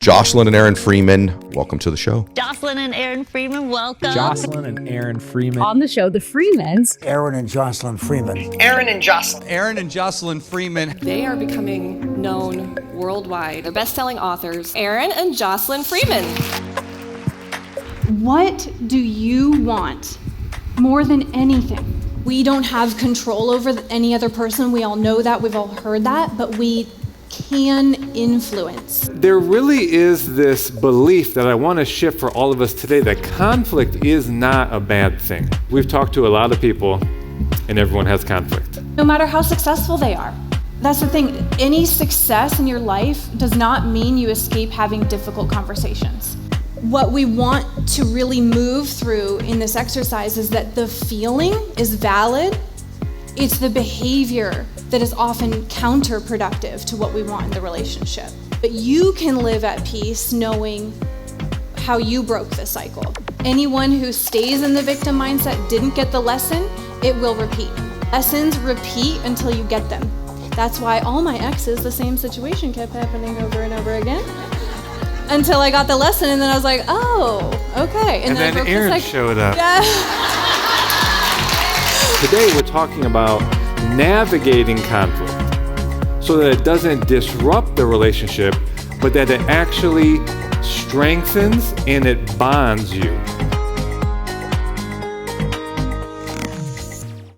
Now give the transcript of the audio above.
Jocelyn and Aaron Freeman, welcome to the show. Jocelyn and Aaron Freeman, welcome. Jocelyn and Aaron Freeman. On the show, the Freemans. Aaron and Jocelyn Freeman. Aaron and Jocelyn. Aaron and Jocelyn Freeman. They are becoming known worldwide. They're best-selling authors. Aaron and Jocelyn Freeman. What do you want more than anything? We don't have control over any other person. We all know that. We've all heard that. But we can influence. There really is this belief that I want to shift for all of us today that conflict is not a bad thing. We've talked to a lot of people and everyone has conflict. No matter how successful they are. That's the thing. Any success in your life does not mean you escape having difficult conversations. What we want to really move through in this exercise is that the feeling is valid. It's the behavior that is often counterproductive to what we want in the relationship. But you can live at peace knowing how you broke the cycle. Anyone who stays in the victim mindset didn't get the lesson, it will repeat. Lessons repeat until you get them. That's why all my exes, the same situation kept happening over and over again. Until I got the lesson, and then I was like, oh, okay. And then Aaron showed up. Yeah. Today we're talking about navigating conflict so that it doesn't disrupt the relationship, but that it actually strengthens and it bonds you.